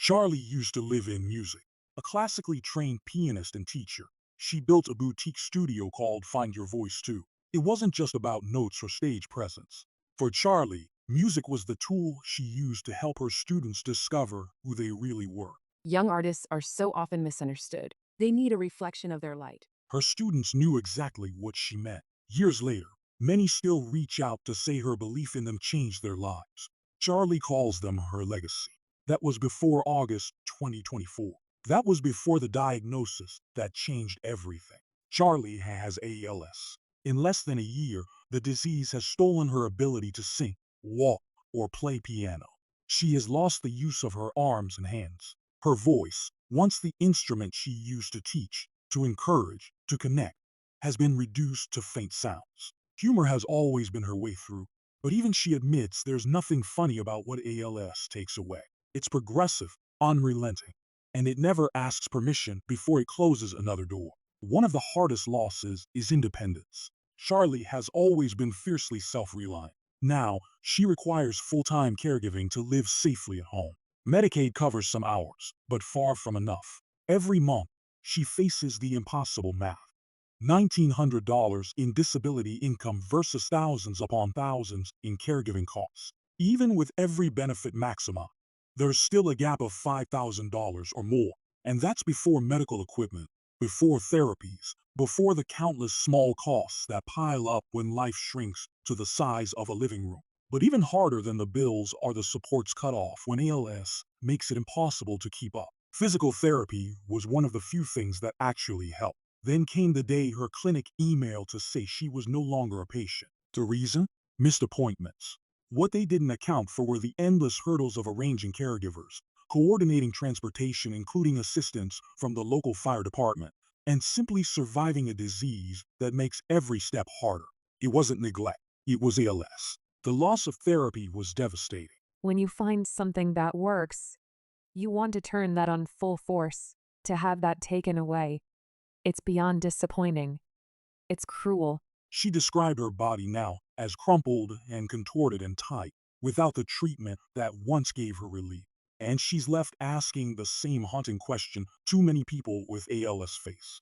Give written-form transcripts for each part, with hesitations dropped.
Charlie used to live in music. A classically trained pianist and teacher, she built a boutique studio called Find Your Voice too. It wasn't just about notes or stage presence. For Charlie, music was the tool she used to help her students discover who they really were. Young artists are so often misunderstood. They need a reflection of their light. Her students knew exactly what she meant. Years later, many still reach out to say her belief in them changed their lives. Charlie calls them her legacy. That was before August 2024. That was before the diagnosis that changed everything. Charlie has ALS. In less than a year, the disease has stolen her ability to sing, walk, or play piano. She has lost the use of her arms and hands. Her voice, once the instrument she used to teach, to encourage, to connect, has been reduced to faint sounds. Humor has always been her way through, but even she admits there's nothing funny about what ALS takes away. It's progressive, unrelenting, and it never asks permission before it closes another door. One of the hardest losses is independence. Charlie has always been fiercely self-reliant. Now, she requires full-time caregiving to live safely at home. Medicaid covers some hours, but far from enough. Every month, she faces the impossible math. $1,900 in disability income versus thousands upon thousands in caregiving costs. Even with every benefit maximum, there's still a gap of $5,000 or more, and that's before medical equipment, before therapies, before the countless small costs that pile up when life shrinks to the size of a living room. But even harder than the bills are the supports cut off when ALS makes it impossible to keep up. Physical therapy was one of the few things that actually helped. Then came the day her clinic emailed to say she was no longer a patient. The reason? Missed appointments. What they didn't account for were the endless hurdles of arranging caregivers, coordinating transportation including assistance from the local fire department, and simply surviving a disease that makes every step harder. It wasn't neglect, it was ALS. The loss of therapy was devastating. When you find something that works, you want to turn that on full force. To have that taken away, it's beyond disappointing. It's cruel. She described her body now as crumpled and contorted and tight, without the treatment that once gave her relief. And she's left asking the same haunting question too many people with ALS face.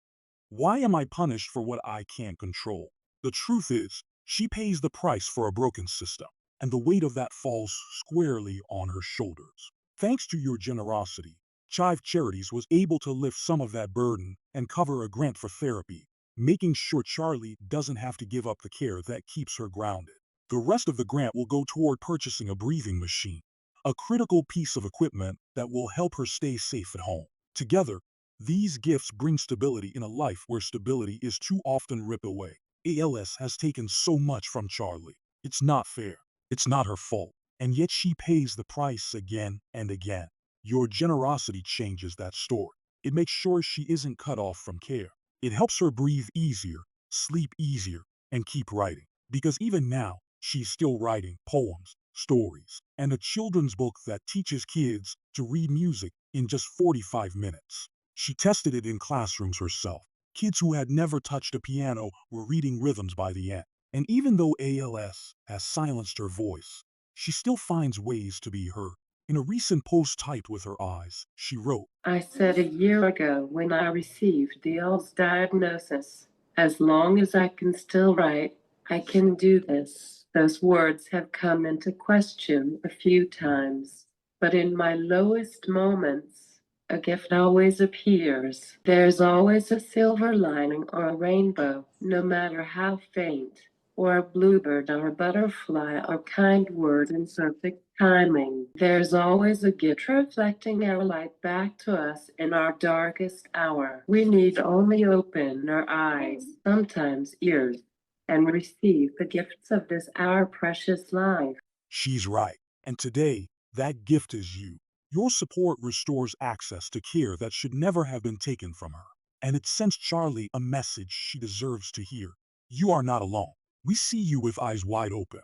Why am I punished for what I can't control? The truth is, she pays the price for a broken system, and the weight of that falls squarely on her shoulders. Thanks to your generosity, Chive Charities was able to lift some of that burden and cover a grant for therapy, making sure Charlie doesn't have to give up the care that keeps her grounded. The rest of the grant will go toward purchasing a breathing machine, a critical piece of equipment that will help her stay safe at home. Together, these gifts bring stability in a life where stability is too often ripped away. ALS has taken so much from Charlie. It's not fair. It's not her fault. And yet she pays the price again and again. Your generosity changes that story. It makes sure she isn't cut off from care. It helps her breathe easier, sleep easier, and keep writing. Because even now, she's still writing poems, stories, and a children's book that teaches kids to read music in just 45 minutes. She tested it in classrooms herself. Kids who had never touched a piano were reading rhythms by the end. And even though ALS has silenced her voice, she still finds ways to be heard. In a recent post typed with her eyes, she wrote, I said a year ago when I received the ALS diagnosis, as long as I can still write, I can do this. Those words have come into question a few times, but in my lowest moments, a gift always appears. There's always a silver lining or a rainbow, no matter how faint, or a bluebird or a butterfly or kind word in perfect timing. There's always a gift reflecting our light back to us in our darkest hour. We need only open our eyes, sometimes ears, and receive the gifts of this our precious life. she's right. And today, that gift is you. Your support restores access to care that should never have been taken from her. And it sends Charlie a message she deserves to hear. You are not alone. We see you with eyes wide open.